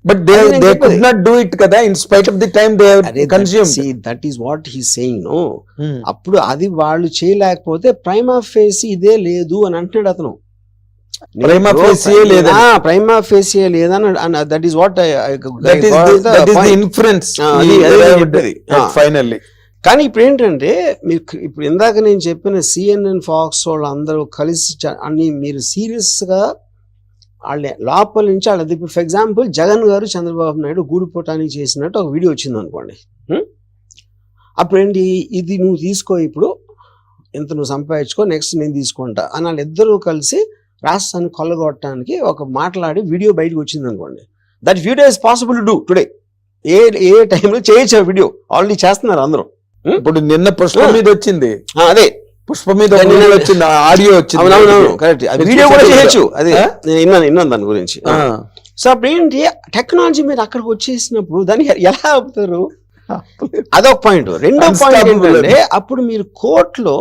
A: But they could not do it kada in spite of the time they have consumed.
B: See, that is what he's saying, no. అప్పుడు అది వాళ్ళు చేయలేకపోతే ప్రైమా ఫేసి ఇదే లేదు అని అంటున్నాడు అతను.
A: ప్రైమా ఫేసియే
B: లేదని that is what
A: inference finally.
B: కానీ ఇప్పుడు ఏంటంటే, మీరు ఇప్పుడు ఇందాక నేను చెప్పిన CNN, ఫాక్స్ వాళ్ళు అందరూ కలిసి అన్ని మీరు సీరియస్ గా వాళ్ళ లోపల నుంచి వాళ్ళది. ఇప్పుడు ఫర్ ఎగ్జాంపుల్ జగన్ గారు చంద్రబాబు నాయుడు గూడిపోటానికి చేసినట్టు ఒక వీడియో వచ్చింది అనుకోండి. అప్పుడు ఏంటి, ఇది నువ్వు తీసుకో, ఇప్పుడు ఇంత నువ్వు సంపాదించుకో, నెక్స్ట్ నేను తీసుకుంటా అని వాళ్ళిద్దరూ కలిసి రాష్ట్రాన్ని కొల్లగొట్టడానికి ఒక మాట్లాడి వీడియో బయటకు వచ్చింది అనుకోండి. That video is possible to do today. ఏ టైంలో చేయొచ్చు వీడియో, ఆల్రెడీ చేస్తున్నారు అందరూ.
A: ఇప్పుడు నిన్న పుష్ప మీద వచ్చింది,
B: అదే
A: పుష్ప మీద వచ్చింది ఆడియో వచ్చింది.
B: అవునవును కరెక్ట్, వీడియో కూడా చేయొచ్చు. అదే విన్నాను దాని గురించి. సో అప్పుడు ఏంటి, టెక్నాలజీ మీరు అక్కడికి వచ్చేసినప్పుడు దాన్ని ఎలా ఆపుతారు? అదొక పాయింట్. రెండో పాయింట్ ఏంటంటే, అప్పుడు మీరు కోర్టులో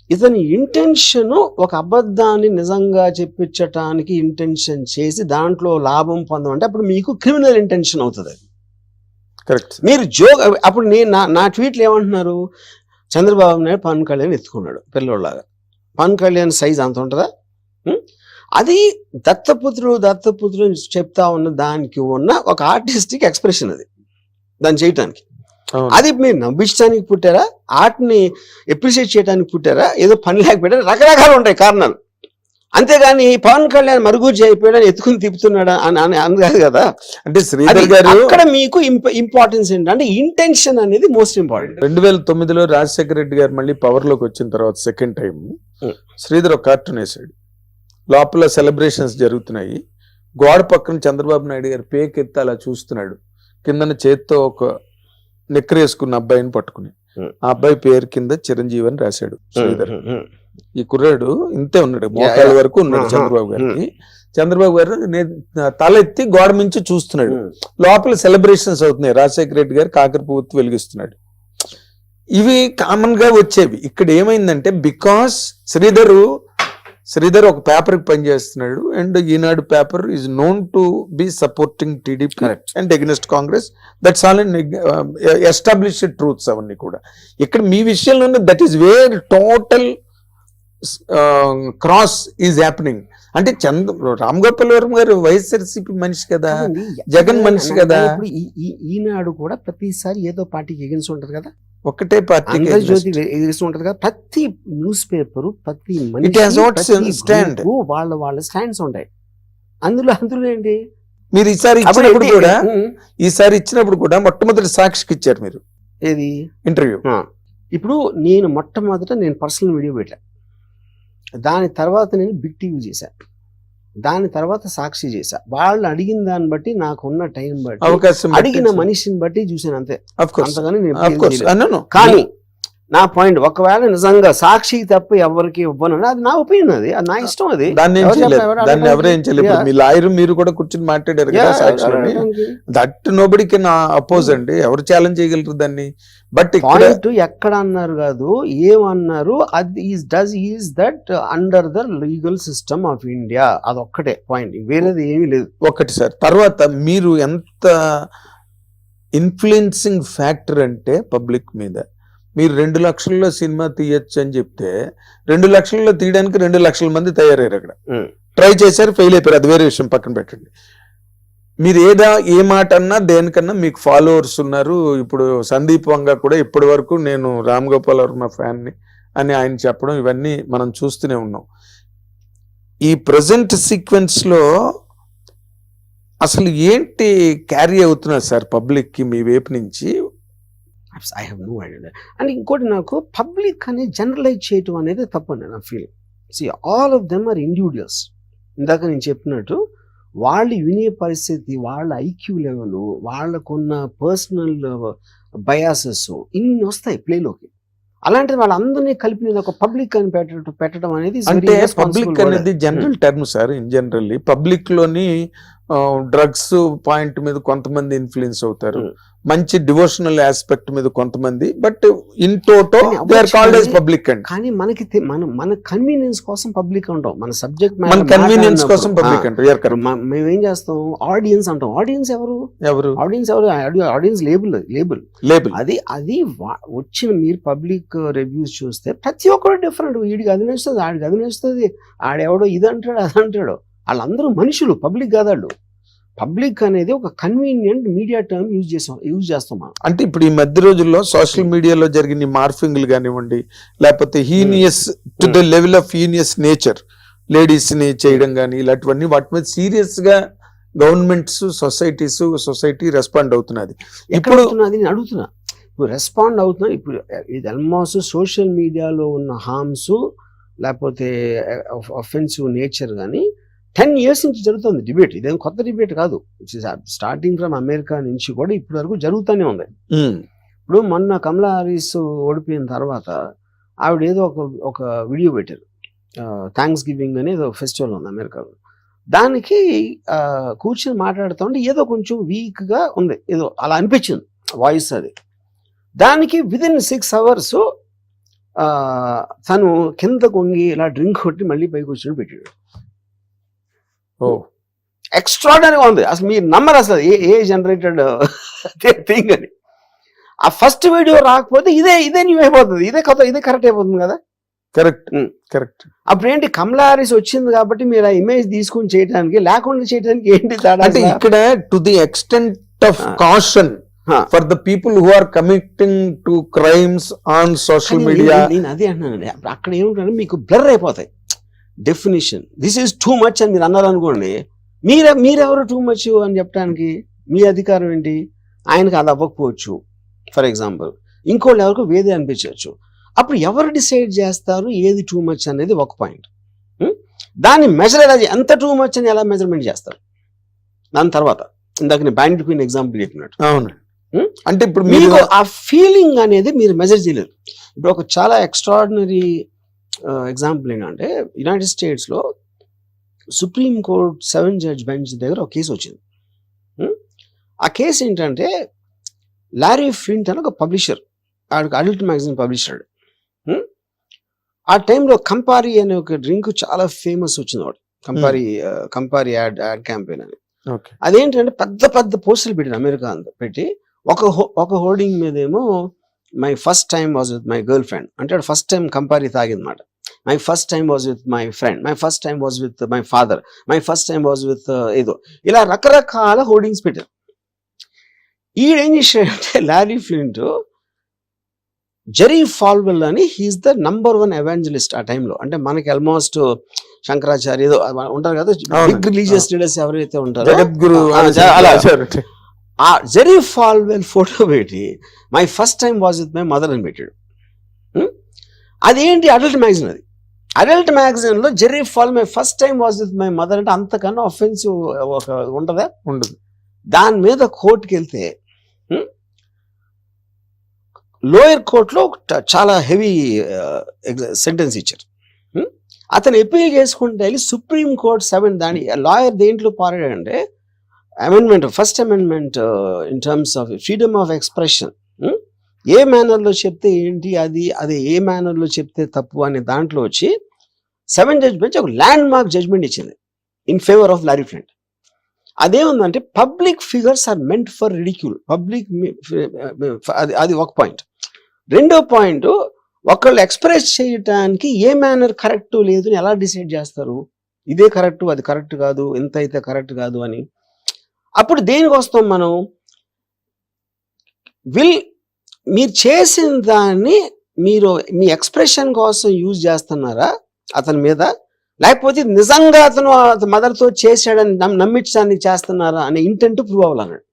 B: ఇతని ఇంటెన్షన్ ఒక అబద్ధాన్ని నిజంగా చెప్పించటానికి ఇంటెన్షన్ చేసి దాంట్లో లాభం పొందమంటే అప్పుడు మీకు క్రిమినల్ ఇంటెన్షన్ అవుతుంది.
A: కరెక్ట్.
B: మీరు అప్పుడు నేను నా ట్వీట్లు ఏమంటున్నారు, చంద్రబాబు నాయుడు పవన్ కళ్యాణ్ ఎత్తుకున్నాడు పిల్లోళ్ళలాగా. పవన్ కళ్యాణ్ సైజ్ అంత ఉంటుందా? అది దత్తపుత్రుడు చెప్తా ఉన్న దానికి ఉన్న ఒక ఆర్టిస్టిక్ ఎక్స్ప్రెషన్ అది, దాన్ని చేయటానికి. అది మీరు నవ్వించడానికి పుట్టారా, ఆర్ట్ని ఎప్రిషియేట్ చేయడానికి పుట్టారా, ఏదో పని లేక పెట్టారా? రకరకాలు ఉంటాయి కారణాలు. అంతేగాని పవన్ కళ్యాణ్ మరుగుజ్జు అయిపోయాడని ఎత్తుకుని తిప్పుతున్నాడా అని కాదు కదా.
A: అంటే శ్రీధర్ గారు
B: అక్కడ మీకు ఇంపార్టెన్స్ ఏంటంటే ఇంటెన్షన్ అనేది మోస్ట్ ఇంపార్టెంట్.
A: 2009లో రాజశేఖర రెడ్డి గారు మళ్ళీ పవర్ లోకి వచ్చిన తర్వాత సెకండ్ టైం శ్రీధర్ ఒక కార్టూన్ వేసాడు. లోపల సెలబ్రేషన్స్ జరుగుతున్నాయి, గోడ పక్కన చంద్రబాబు నాయుడు గారు పేకెత్తి అలా చూస్తున్నాడు, కిందన చేత్తో ఒక నెక్కరేసుకున్న అబ్బాయిని పట్టుకుని, ఆ అబ్బాయి పేరు కింద చిరంజీవి అని రాశాడు శ్రీధర్. ఈ కుర్రాడు ఇంతే ఉన్నాడు, మోకాళ్ళ వరకు ఉన్నాడు చంద్రబాబు గారికి. చంద్రబాబు గారు తల ఎత్తి గోడ మించి చూస్తున్నాడు, లోపల సెలబ్రేషన్స్ అవుతున్నాయి, రాజశేఖర రెడ్డి గారు కాకర పువ్వు వెలిగిస్తున్నాడు. ఇవి కామన్ గా వచ్చేవి. ఇక్కడ ఏమైందంటే బికాస్ శ్రీధర్ ఒక పేపర్ కి పనిచేస్తున్నాడు, and Eenadu paper is known to be supporting TDP and against Congress. That's all established truths అవన్నీ కూడా. ఇక్కడ మీ విషయంలో that is where total cross is happening. అంటే రామ్ గోపాల్ వర్మ గారు వైఎస్ఆర్సీపీ మనిషి కదా, జగన్ మనిషి కదా.
B: ఈనాడు కూడా ప్రతిసారి ఏదో పార్టీకి ఎగెన్స్ట్ ఉంటారు కదా,
A: ఒకటే పార్టీ
B: ఉంటది కదా. ప్రతి న్యూస్ పేపర్, ప్రతి
A: స్టాండ్
B: వాళ్ళ స్టాండ్స్ ఉంటాయి. అందులో ఏంటి,
A: మీరు ఈసారి ఇచ్చినప్పుడు కూడా మొట్టమొదటి సాక్షికి ఇచ్చారు మీరు
B: ఏది
A: ఇంటర్వ్యూ.
B: ఇప్పుడు నేను మొట్టమొదట పర్సనల్ వీడియో పెట్టా, దాని తర్వాత నేను బిగ్ టీవీ చేశా, దాని తర్వాత సాక్షి చేశా. వాళ్ళు అడిగిన దాన్ని బట్టి, నాకున్న టైం బట్టి,
A: అవకాశం
B: అడిగిన మనిషిని బట్టి చూసాను అంతే. అంతగాని
A: కానీ
B: నా పాయింట్, ఒకవేళ నిజంగా సాక్షికి తప్ప ఎవరికి ఇవ్వను, అది నా ఒపీనియన్, అది నా ఇష్టం. అది
A: దాన్ని ఎవరేం చేయలేదు. మీ లాయర్ మీరు కూడా కూర్చొని మాట్లాడారు కదా సాక్షి, దట్ నోబడి కెన్ అపోజ్ అండి, ఎవరు ఛాలెంజ్ చేయగలరు దాన్ని. బట్
B: పాయింట్ ఎక్కడ అన్నారు కాదు, ఏమన్నారు, అది is that under the legal system of India, అదొక్కటే పాయింట్, వేరేది ఏమీ లేదు.
A: ఒకటి సార్. తర్వాత మీరు ఎంత ఇన్ఫ్లుయెన్సింగ్ ఫ్యాక్టర్ అంటే పబ్లిక్ మీద, మీరు 2 లక్షల్లో సినిమా తీయచ్చు అని చెప్తే 2 లక్షల్లో తీయడానికి 2 లక్షల మంది తయారయ్యారు. అక్కడ ట్రై చేశారు, ఫెయిల్ అయిపోయారు, అది వేరే విషయం, పక్కన పెట్టండి. మీరు ఏ మాట అన్నా దేనికన్నా మీకు ఫాలోవర్స్ ఉన్నారు. ఇప్పుడు సందీప్ వంగ కూడా ఇప్పటి వరకు నేను రామ్ గోపాల్ వర్మ ఫ్యాన్ని అని ఆయన చెప్పడం, ఇవన్నీ మనం చూస్తూనే ఉన్నాం. ఈ ప్రజెంట్ సీక్వెన్స్ లో అసలు ఏంటి క్యారీ అవుతున్నారు సార్ పబ్లిక్ కి మీ వైపు నుంచి?
B: I have no idea. And ఇంకోటి, నాకు పబ్లిక్ అని జనరలైజ్ చేయటం అనేది తప్పండి నా feeling. All of them are individuals. ఇందాక నేను చెప్పినట్టు వాళ్ళు వినే పరిస్థితి, వాళ్ళ ఐక్యూ లెవెల్, వాళ్ళకున్న పర్సనల్ బయాసెస్ ఇన్ని వస్తాయి ప్లేలోకి. అలాంటిది వాళ్ళందరినీ కలిపి నేను ఒక పబ్లిక్ అని పెట్టడం అనేది,
A: అంటే పబ్లిక్ అనేది general term sir. In generally public లోని డ్రగ్స్ పాయింట్ మీద కొంతమంది ఇన్ఫ్లుయెన్స్ అవుతారు, మంచి డివోషనల్ ఆస్పెక్ట్ మీద కొంతమంది, but in toto they are called as public. అండి
B: కానీ మనకి మన కన్వీనియన్స్ కోసం పబ్లిక్ అంటాం, మన సబ్జెక్ట్
A: మన కన్వీనియన్స్ కోసం పబ్లిక్ అంటారు.
B: మేము ఏం చేస్తాం, ఆడియన్స్ అంటాం. ఆడియన్స్ ఎవరు? Audience label. అది వచ్చిన మీరు పబ్లిక్ రివ్యూస్ చూస్తే ప్రతి ఒక్కరు డిఫరెంట్. వీడికి అది నచ్చుతుంది, ఆడికి అది నచ్చుతుంది, ఆడెవడో ఇది అంటాడు అది అంటాడు. వాళ్ళందరూ మనుషులు, పబ్లిక్ కాదు వాళ్ళు. పబ్లిక్ అనేది ఒక కన్వీనియంట్ మీడియా టర్మ్ యూజ్ చేస్తాం మనం.
A: అంటే ఇప్పుడు ఈ మధ్య రోజుల్లో సోషల్ మీడియాలో జరిగిన మార్ఫింగ్లు కానివ్వండి, లేకపోతే heinous to the level of heinous nature ladies ని చేయడం కానీ, ఇలాంటివన్నీ వాటి మీద సీరియస్ గా గవర్నమెంట్స్, సొసైటీ రెస్పాండ్ అవుతున్నది.
B: ఇప్పుడు నేను అడుగుతున్నా, ఇప్పుడు రెస్పాండ్ అవుతున్నా. ఇప్పుడు ఇది ఆల్మోస్ట్ సోషల్ మీడియాలో ఉన్న హార్మ్స్ లేకపోతే అఫెన్సివ్ నేచర్ కానీ 10 years నుంచి జరుగుతుంది డిబేట్. ఇదేం కొత్త డిబేట్ కాదు. స్టార్టింగ్ ఫ్రమ్ అమెరికా నుంచి కూడా ఇప్పటి వరకు జరుగుతూనే ఉంది. ఇప్పుడు మొన్న కమలా హారిస్ ఓడిపోయిన తర్వాత ఆవిడ ఏదో ఒక వీడియో పెట్టారు, థ్యాంక్స్ గివింగ్ అని ఏదో ఫెస్టివల్ ఉంది అమెరికాలో. దానికి కూర్చొని మాట్లాడుతూ ఉంటే ఏదో కొంచెం వీక్గా ఉంది, ఏదో అలా అనిపించింది వాయిస్. అది దానికి విదిన్ 6 hours తను కింద కొంగి ఇలా డ్రింక్ కొట్టి మళ్ళీ పైకి వచ్చి పెట్టాడు. ఎక్స్ట్రాడనరీగా ఉంది. అసలు మీరు నమ్మరు అసలు ఏ జనరేటెడ్ థింగ్ అని. ఆ ఫస్ట్ వీడియో రాకపోతే ఇదే న్యూ అయిపోతుంది, ఇదే కరెక్ట్ అయిపోతుంది కదా.
A: కరెక్ట్.
B: అప్పుడు ఏంటి, కమలా హారిస్ వచ్చింది కాబట్టి మీరు ఆ ఇమేజ్ తీసుకుని చేయడానికి, లేకుండా చేయడానికి ఏంటి తేడా?
A: అంటే ఇక్కడ to the extent of caution for the people who are committing to crimes on social media.
B: నేను అదే అంటున్నానండి. అక్కడ ఏమిటంటే మీకు బ్లర్ అయిపోతాయి. Definition this is too much అని మీరు అన్నారనుకోండి, మీరెవరు టూ మచ్ అని చెప్పడానికి మీ అధికారం ఏంటి? ఆయనకు అది అవ్వకపోవచ్చు ఫర్ ఎగ్జాంపుల్, ఇంకోళ్ళు ఎవరికి వేదే అనిపించవచ్చు. అప్పుడు ఎవరు డిసైడ్ చేస్తారు ఏది టూ మచ్ అనేది ఒక పాయింట్. దాన్ని మెజర్ ఎలా ఎంత టూ మచ్ అని ఎలా మెజర్మెంట్ చేస్తారు? దాని తర్వాత ఇందాక నేను బ్యాండ్ క్వీన్ ఎగ్జాంపుల్ చెప్పినట్టు,
A: అవును, అంటే ఇప్పుడు
B: మీకు ఆ ఫీలింగ్ అనేది మీరు మెజర్ చేయలేరు. ఇప్పుడు ఒక చాలా ఎక్స్ట్రాడినరీ ఎగ్జాంపుల్ ఏంటంటే, యునైటెడ్ స్టేట్స్లో సుప్రీం కోర్ట్ 7 జడ్జ్ బెంచ్ దగ్గర ఒక కేసు వచ్చింది. ఆ కేసు ఏంటంటే, లారీ ఫ్లింట్ అని ఒక పబ్లిషర్, ఆడికి అడల్ట్ మ్యాగజైన్ పబ్లిషర్. ఆ టైంలో కంపారీ అనే ఒక డ్రింక్ చాలా ఫేమస్ వచ్చింది. వాడు కంపారీ యాడ్ క్యాంపెయిన్ అని. అదేంటంటే పెద్ద పెద్ద పోస్టులు పెట్టిన అమెరికా అంతా పెట్టి, ఒక హోర్డింగ్ మీద ఏమో my first time was with my girlfriend అంటే ఫస్ట్ టైం కంపారీ తాగిందన్నమాట. My first time was with my friend, my first time was with my father, my first time was with ఏదో, ఇలా రకరకాల hoardings పెట్టారు. ఈడేం చేశాడంటే lorry flint, zari ఫాల్వెల్ అని, he's the #1 evangelist ఆ టైంలో. అంటే మనకి ఆల్మోస్ట్ శంకరాచార్య ఏదో ఉంటారు కదా, బిగ్ రిలీజియస్ లీడర్స్ ఎవరైతే ఉంటారో ఆ జెరీ ఫాల్వెల్ ఫోటో పెట్టి my first time was with my mother అని పెట్టాడు. అదేంటి అడల్ట్ మ్యాగజైన్, అది అడల్ట్ మ్యాగజైన్ లో Jerry Fall my first time was with my mother అంటే అంతకన్నా అఫెన్సివ్ ఒక ఉంటుందా? ఉండదు. దాని మీద కోర్టుకి వెళ్తే లోయర్ కోర్టులో చాలా హెవీ సెంటెన్స్ ఇచ్చారు. అతను అపీల్ చేసుకుంటే వెళ్ళి సుప్రీం కోర్ట్ 7 దాని లాయర్ దేంట్లో పారాడంటే amendment, first amendment in terms of freedom of expression, ఏ మేనర్లో చెప్తే ఏంటి, అది ఏ మేనర్లో చెప్తే తప్పు అనే దాంట్లో వచ్చి 7 జడ్జ్ బెంచ్ ఒక ల్యాండ్ మార్క్ జడ్జ్మెంట్ ఇచ్చింది in favour of Larry Flynt. అదేముందంటే public figures are meant for ridicule, public, అది ఒక పాయింట్. రెండో పాయింట్, ఒకళ్ళు ఎక్స్ప్రెస్ చేయటానికి ఏ మేనర్ కరెక్ట్ లేదు అని ఎలా డిసైడ్ చేస్తారు? ఇదే కరెక్ట్, అది కరెక్ట్ కాదు, ఎంత అయితే కరెక్ట్ కాదు అని. అప్పుడు దేనికి వస్తాం మనం? మీరు చేసిన దాన్ని మీరు మీ ఎక్స్ప్రెషన్ కోసం యూజ్ చేస్తున్నారా అతని మీద, లేకపోతే నిజంగా అతను మదర్తో చేశాడని నమ్మించడానికి చేస్తున్నారా అనే ఇంటెంట్ ప్రూవ్ అవ్వాలన్నాడు.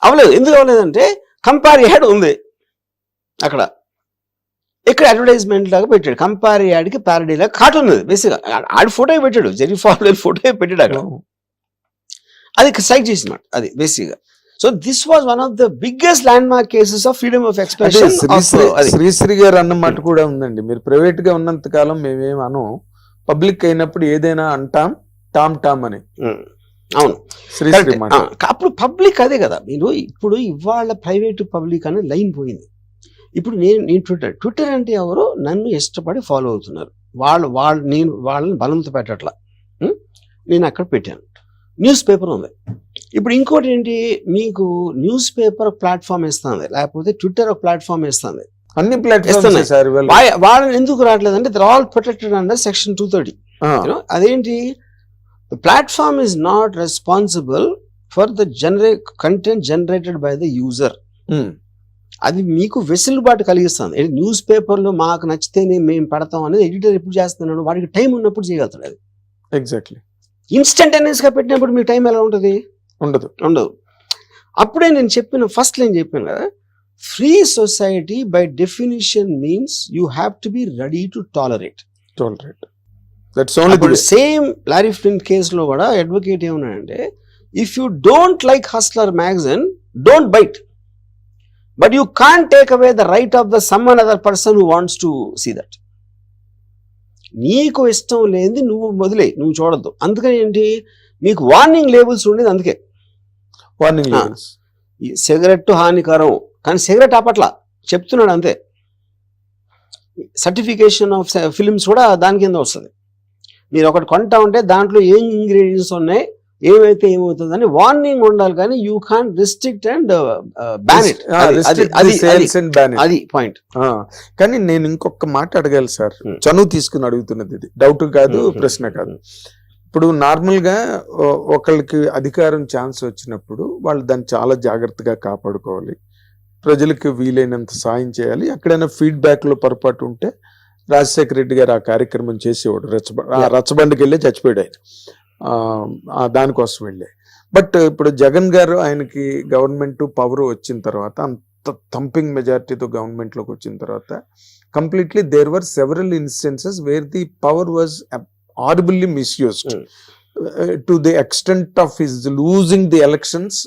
B: అవ్వలేదు. ఎందుకు అవ్వలేదంటే కంపారీ యాడ్ ఉంది అక్కడ, ఇక్కడ అడ్వర్టైజ్మెంట్ లాగా పెట్టాడు. కంపారీ యాడ్కి ప్యారడీ లాగా కాటు ఉన్నది. బేసిక్గా ఆడి ఫోటో పెట్టాడు, జెరీ ఫాల్వెల్ ఫోటో పెట్టాడు అక్కడ. అది స్ట్రైక్ చేసినమాట అది బేసిక్గా. So this was one of the biggest land mark cases of freedom of expression.
A: Sri Sri గారు అన్నమాట కూడా ఉందండి. మీరు ప్రైవేట్ గా ఉన్నంత కాలం మేమేమను, పబ్లిక్ అయినప్పుడు ఏదైనా అంటాం టామ్ టామ్ అని.
B: అవును, అప్పుడు పబ్లిక్ అదే కదా. మీరు ఇప్పుడు ఇవాళ ప్రైవేట్ పబ్లిక్ అనే లైన్ పోయింది. ఇప్పుడు నేను ట్విట్టర్ అంటే ఎవరు నన్ను ఇష్టపడి ఫాలో అవుతున్నారు, నేను వాళ్ళని బలంతో పెట్టట్లా, నేను అక్కడ పెట్టాను. న్యూస్ పేపర్ ఉంది. ఇప్పుడు ఇంకోటి ఏంటి, మీకు న్యూస్ పేపర్ ప్లాట్ఫామ్ ఇస్తుంది, లేకపోతే ట్విట్టర్ ఒక ప్లాట్ఫామ్ ఇస్తుంది.
A: అన్ని ప్లాట్ఫామ్స్
B: వాళ్ళని ఎందుకు రావట్లేదు అంటే they are all protected under section 230. అదేంటి, the platform is not responsible for the content generated by the user. అది మీకు వెసులుబాటు కలిగిస్తుంది. న్యూస్ పేపర్లో మాకు నచ్చితేనే మేము పెడతాం అనేది ఎడిటర్ ఎప్పుడు చేస్తున్నాడు, వాడికి టైం ఉన్నప్పుడు చేయగలుగుతాడు. అది
A: ఎగ్జాక్ట్లీ
B: ఇన్స్టంటేనియస్ గా పెట్టినప్పుడు మీ టైం ఎలా ఉంటుంది? ఉండదు. అప్పుడే నేను చెప్పిన ఫస్ట్ లైన్ చెప్పాను కదా, free society by definition means you have to be ready to tolerate. Same Larry Flynt కేసులో కూడా అడ్వకేట్ ఏమన్నాడంటే, if you don't like Hustler magazine don't buy it, but you can't take away the right of the some another person who wants to see that. నీకు ఇష్టం లేనిది నువ్వు వదిలే, నువ్వు చూడద్దు. అందుకని ఏంటి, మీకు వార్నింగ్ లేబుల్స్ ఉండేది. అందుకే
A: వార్నింగ్ లేబుల్స్,
B: సిగరెట్ హానికరం, కానీ సిగరెట్ ఆపట్ల చెప్తున్నాడు అంతే. సర్టిఫికేషన్ ఆఫ్ ఫిలిమ్స్ కూడా దాని కింద వస్తుంది. మీరు ఒకటి కొంటా ఉంటే దాంట్లో ఏం ఇంగ్రీడియంట్స్ ఉన్నాయి, ఏమైతే ఏమవుతుందని వార్నింగ్ ఉండాలి, కానీ you can't restrict and ban it. అది పాయింట్.
A: కానీ నేను ఇంకొక మాట అడగాలి సార్, చనువు తీసుకుని అడుగుతున్నది, ఇది డౌట్ కాదు, ప్రశ్న కాదు. ఇప్పుడు నార్మల్ గా ఒకళ్ళకి అధికారం ఛాన్స్ వచ్చినప్పుడు వాళ్ళు దాన్ని చాలా జాగ్రత్తగా కాపాడుకోవాలి, ప్రజలకు వీలైనంత సాయం చేయాలి. ఎక్కడైనా ఫీడ్బ్యాక్ లో పొరపాటు ఉంటే రాజశేఖర రెడ్డి గారు ఆ కార్యక్రమం చేసేవాడు, రచ్చబండకి వెళ్ళి చచ్చిపోయాడు ఆయన, దానికోసం వెళ్ళే. బట్ ఇప్పుడు జగన్ గారు ఆయనకి గవర్నమెంట్ పవర్ వచ్చిన తర్వాత, అంత థంపింగ్ మెజారిటీతో గవర్నమెంట్లోకి వచ్చిన తర్వాత, completely there were several instances where the power was horribly misused to the extent of his losing the elections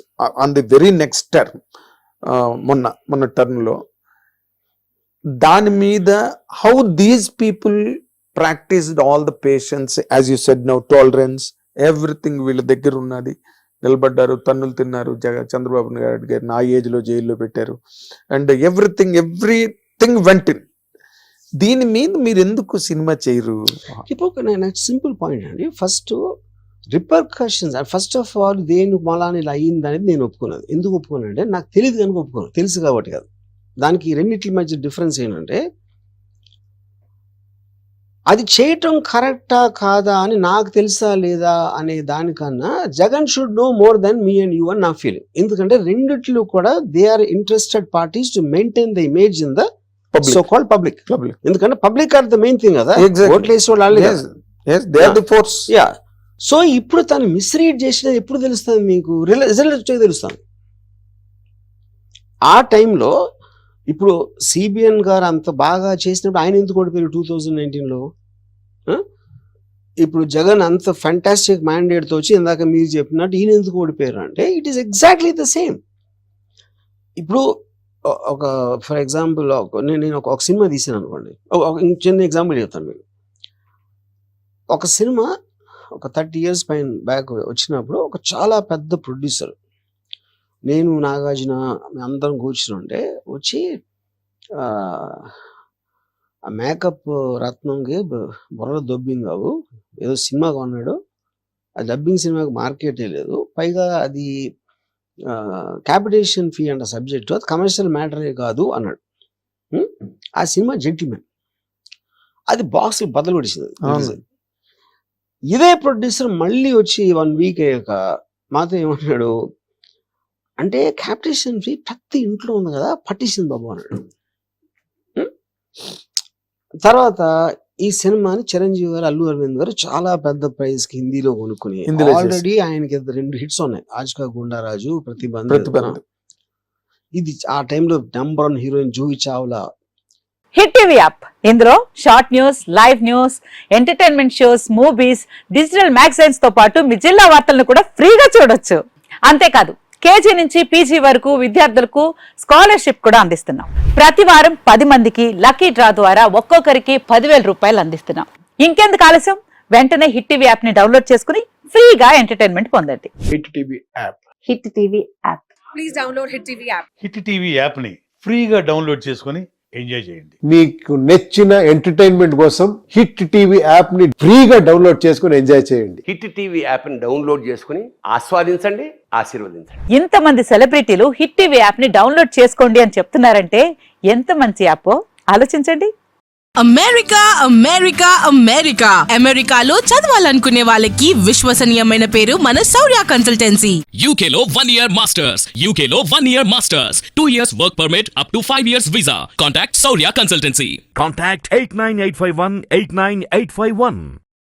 A: on the very next term, మొన్న టర్మ్ లో. దాని మీద how these people practised all the patience, as you said now, tolerance, everything వీళ్ళ దగ్గర ఉన్నది, నిలబడ్డారు, తన్నులు తిన్నారు. చంద్రబాబు నాయుడు గారిని ఆ ఏజ్ లో జైల్లో పెట్టారు, అండ్ ఎవ్రీథింగ్ వెంట ఇన్. దీని మీద మీరు ఎందుకు సినిమా చేయరు?
B: ఇప్పుడు సింపుల్ పాయింట్ అండి. First repercussions, first of all దేని మలాని ఇలా అయ్యింది అనేది నేను ఒప్పుకున్నది. ఎందుకు ఒప్పుకున్నాను అంటే నాకు తెలియదు కనుక ఒప్పుకున్నాను, తెలుసు కాబట్టి కాదు. దానికి రెండింటి మధ్య డిఫరెన్స్ ఏంటంటే, అది చేయటం కరెక్టా కాదా అని నాకు తెలుసా లేదా అనే దానికన్నా Jagan should know more than me and you అని నా ఫీలింగ్. ఎందుకంటే రెండిట్లో కూడా they are interested parties to maintain the image in the so called public. ఎందుకంటే public are the main thing కదా, ఓట్లు వేసే వాళ్ళు. సో ఇప్పుడు తను మిస్రీడ్ చేసినది ఎప్పుడు తెలుస్తుంది మీకు? రిజల్ట్ వచ్చేది తెలుస్తుంది. ఆ టైంలో ఇప్పుడు సిబిఎన్ గారు అంత బాగా చేసినప్పుడు ఆయన ఎందుకు ఓడిపోయారు 2019లో? ఇప్పుడు జగన్ అంత ఫ్యాంటాస్టిక్ మ్యాండేట్తో వచ్చి ఇందాక మీరు చెప్పినట్టు ఈయన ఎందుకు ఓడిపోయారు అంటే it is exactly the same. ఇప్పుడు ఒక ఫర్ ఎగ్జాంపుల్ నేను ఒక సినిమా తీసాను అనుకోండి, చిన్న ఎగ్జాంపుల్ చెప్తాను మీకు. ఒక సినిమా ఒక 30 years బ్యాక్ వచ్చినప్పుడు ఒక చాలా పెద్ద ప్రొడ్యూసర్, నేను నాగార్జున అందరం కూర్చుంటే వచ్చి ఆ మేకప్ రత్నంకి బుర్ర దొబ్బింది కావు, ఏదో సినిమా కొన్నాడు, ఆ డబ్బింగ్ సినిమాకి మార్కెటే లేదు, పైగా అది క్యాపిటేషన్ ఫీ అంట సబ్జెక్టు, అది కమర్షియల్ మ్యాటరే కాదు అన్నాడు. ఆ సినిమా జెంటిల్మెన్, అది బాక్స్ బదులు పడిచింది. ఇదే ప్రొడ్యూసర్ మళ్ళీ వచ్చి 1 week అయ్యాక మాతో ఏమన్నాడు అంటే, క్యాపిటేషన్ ఫీ ప్రతి ఇంట్లో ఉంది కదా, పట్టించింది బాబు అన్నాడు. తర్వాత ఈ సినిమాని చిరంజీవి గారు, అల్లు అరవింద్ గారు చాలా పెద్ద ప్రైజ్ కి హిందీలో కొనుక్కుని, ఆల్రెడీ ఆయనకి 2 hits ఉన్నాయి, ఆజ్కా గుండారాజు, ప్రతిబంధ. ఇది ఆ టైంలో number 1 heroine Juhi Chawla.
C: Hit TV app, ఇందులో short news, live news, entertainment shows, movies, digital magazines తో పాటు మీ జిల్లా వార్తలను కూడా ఫ్రీగా చూడొచ్చు. అంతేకాదు కేజీ నుంచి పీజీ వరకు విద్యార్థులకు స్కాలర్షిప్ కూడా అందిస్తున్నాం. ప్రతి వారం 10 మందికి లక్కీ డ్రా ద్వారా ఒక్కొక్కరికి 10,000 రూపాయలు అందిస్తున్నాం. ఇంకెందుకు ఆలస్యం, వెంటనే హిట్ టీవీ యాప్ ని డౌన్లోడ్ చేసుకుని ఫ్రీగా ఎంటర్టైన్మెంట్ పొందండి.
D: Hit TV app,
C: hit TV app,
E: please download hit TV app.
D: Hit TV app ని ఫ్రీగా డౌన్లోడ్ చేసుకొని ఎంజాయ్ చేయండి.
F: మీకు నచ్చిన ఎంటర్టైన్మెంట్ కోసం హిట్ టీవీ యాప్ ని ఫ్రీగా డౌన్లోడ్ చేసుకుని ఎంజాయ్ చేయండి.
G: హిట్ టీవీ యాప్ ని డౌన్లోడ్ చేసుకుని ఆస్వాదించండి, ఆశీర్వదించండి.
C: ఇంతమంది సెలబ్రిటీలు హిట్ టీవీ యాప్ ని డౌన్లోడ్ చేసుకోండి అని చెప్తున్నారంటే ఎంత మంచి యాప్ ఆలోచించండి.
H: అమెరికా అమెరికా అమెరికా అమెరికాలో చదవాలనుకునే వాళ్ళకి విశ్వసనీయమైన పేరు మన శౌర్య కన్సల్టెన్సీ.
I: UK లో 1 year masters, UK లో 1 year masters, 2 years work permit up to 5 years visa. Contact Saurya Consultancy.
J: Contact 89851 89851.